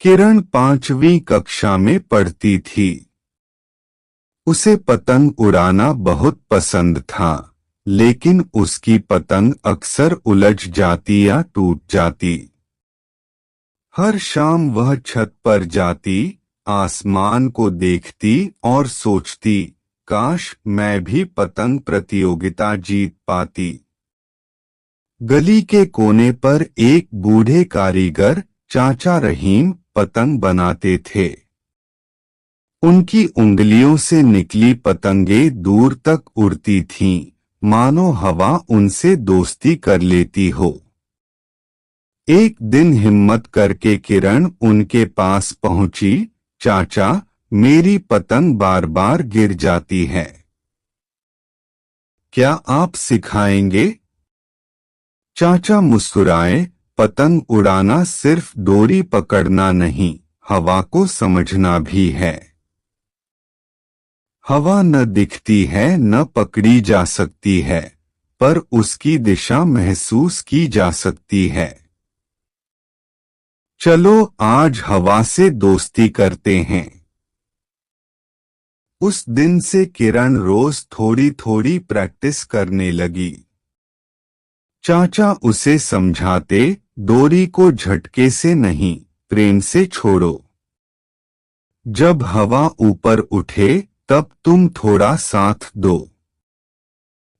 किरण 5वीं कक्षा में पढ़ती थी। उसे पतंग उड़ाना बहुत पसंद था, लेकिन उसकी पतंग अक्सर उलझ जाती या टूट जाती। हर शाम वह छत पर जाती, आसमान को देखती और सोचती, काश मैं भी पतंग प्रतियोगिता जीत पाती। गली के कोने पर एक बूढ़े कारीगर चाचा रहीम पतंग बनाते थे। उनकी उंगलियों से निकली पतंगें दूर तक उड़ती थीं, मानो हवा उनसे दोस्ती कर लेती हो। एक दिन हिम्मत करके किरण उनके पास पहुंची। चाचा, मेरी पतंग बार बार गिर जाती है, क्या आप सिखाएंगे? चाचा मुस्कुराए, पतंग उड़ाना सिर्फ डोरी पकड़ना नहीं, हवा को समझना भी है। हवा न दिखती है, न पकड़ी जा सकती है, पर उसकी दिशा महसूस की जा सकती है। चलो आज हवा से दोस्ती करते हैं। उस दिन से किरण रोज थोड़ी थोड़ी प्रैक्टिस करने लगी। चाचा उसे समझाते, डोरी को झटके से नहीं, प्रेम से छोड़ो। जब हवा ऊपर उठे तब तुम थोड़ा साथ दो।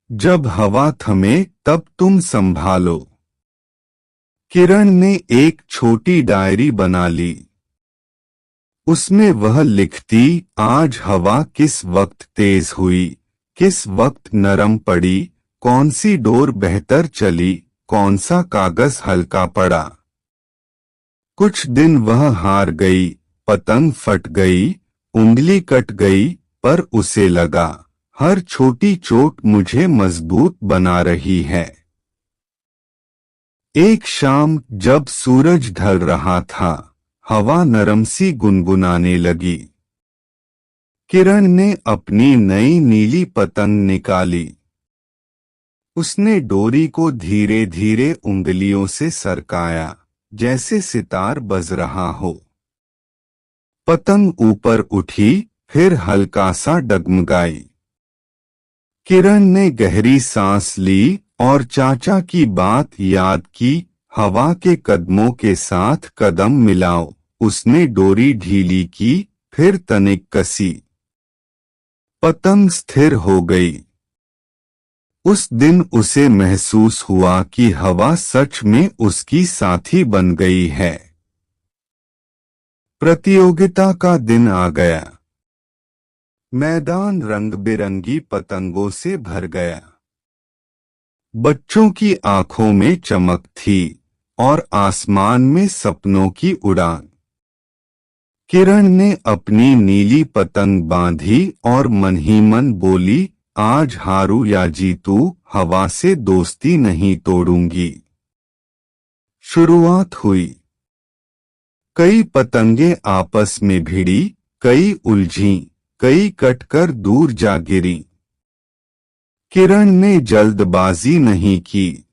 जब हवा थमे तब तुम संभालो। किरण ने एक छोटी डायरी बना ली। उसमें वह लिखती, आज हवा किस वक्त तेज हुई, किस वक्त नरम पड़ी, कौन सी डोर बेहतर चली, कौन सा कागज हल्का पड़ा। कुछ दिन वह हार गई, पतंग फट गई, उंगली कट गई, पर उसे लगा, हर छोटी चोट मुझे मजबूत बना रही है। एक शाम जब सूरज ढल रहा था, हवा नरम सी गुनगुनाने लगी। किरण ने अपनी नई नीली पतंग निकाली। उसने डोरी को धीरे धीरे उंगलियों से सरकाया, जैसे सितार बज रहा हो। पतंग ऊपर उठी, फिर हल्का सा डगमगाई। किरण ने गहरी सांस ली और चाचा की बात याद की, हवा के कदमों के साथ कदम मिलाओ। उसने डोरी ढीली की, फिर तनिक कसी। पतंग स्थिर हो गई। उस दिन उसे महसूस हुआ कि हवा सच में उसकी साथी बन गई है। प्रतियोगिता का दिन आ गया। मैदान रंग बिरंगी पतंगों से भर गया। बच्चों की आंखों में चमक थी और आसमान में सपनों की उड़ान। किरण ने अपनी नीली पतंग बांधी और मन ही मन बोली, आज हारू या जीतू, हवा से दोस्ती नहीं तोड़ूंगी। शुरुआत हुई। कई पतंगें आपस में भिड़ी, कई उलझीं, कई कटकर दूर जा गिरी। किरण ने जल्दबाजी नहीं की।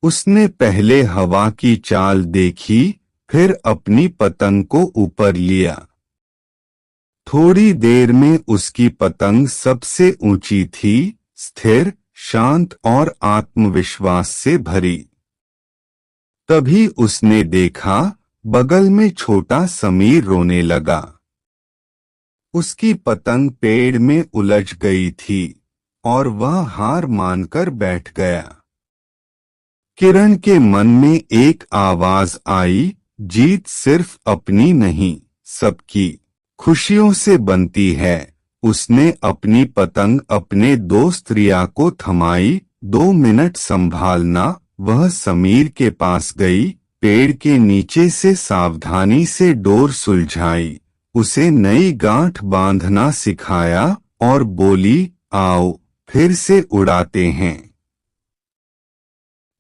उसने पहले हवा की चाल देखी, फिर अपनी पतंग को ऊपर लिया। थोड़ी देर में उसकी पतंग सबसे ऊंची थी, स्थिर, शांत और आत्मविश्वास से भरी। तभी उसने देखा, बगल में छोटा समीर रोने लगा। उसकी पतंग पेड़ में उलझ गई थी और वह हार मानकर बैठ गया। किरण के मन में एक आवाज आई, जीत सिर्फ अपनी नहीं, सबकी खुशियों से बनती है। उसने अपनी पतंग अपने दोस्त रिया को थमाई। 2 मिनट संभालना। वह समीर के पास गई, पेड़ के नीचे से सावधानी से डोर सुलझाई, उसे नई गांठ बांधना सिखाया और बोली, आओ फिर से उड़ाते हैं।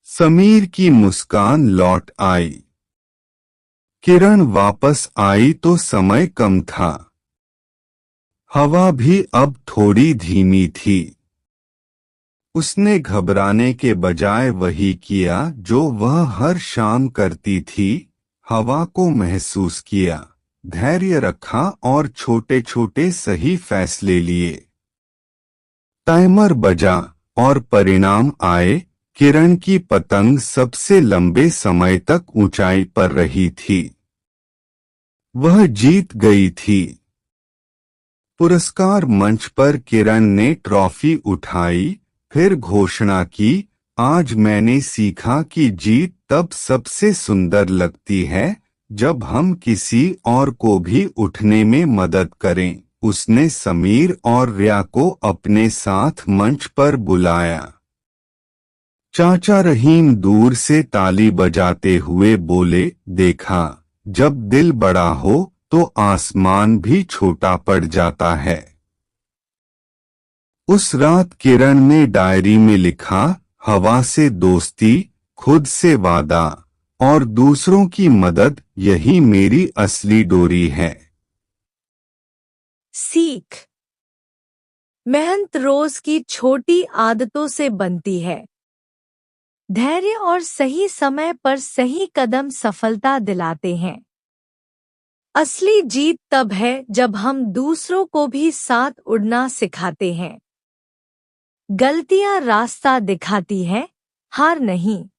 समीर की मुस्कान लौट आई। किरण वापस आई तो समय कम था। हवा भी अब थोड़ी धीमी थी। उसने घबराने के बजाय वही किया जो वह हर शाम करती थी। हवा को महसूस किया, धैर्य रखा और छोटे छोटे सही फैसले लिए। टाइमर बजा और परिणाम आए। किरण की पतंग सबसे लंबे समय तक ऊंचाई पर रही थी। वह जीत गई थी। पुरस्कार मंच पर किरण ने ट्रॉफी उठाई, फिर घोषणा की, आज मैंने सीखा कि जीत तब सबसे सुंदर लगती है जब हम किसी और को भी उठने में मदद करें। उसने समीर और रिया को अपने साथ मंच पर बुलाया। चाचा रहीम दूर से ताली बजाते हुए बोले, देखा, जब दिल बड़ा हो तो आसमान भी छोटा पड़ जाता है। उस रात किरण ने डायरी में लिखा, हवा से दोस्ती, खुद से वादा और दूसरों की मदद, यही मेरी असली डोरी है। सीख। मेहनत रोज की छोटी आदतों से बनती है। धैर्य और सही समय पर सही कदम सफलता दिलाते हैं। असली जीत तब है जब हम दूसरों को भी साथ उड़ना सिखाते हैं। गलतियां रास्ता दिखाती हैं, हार नहीं।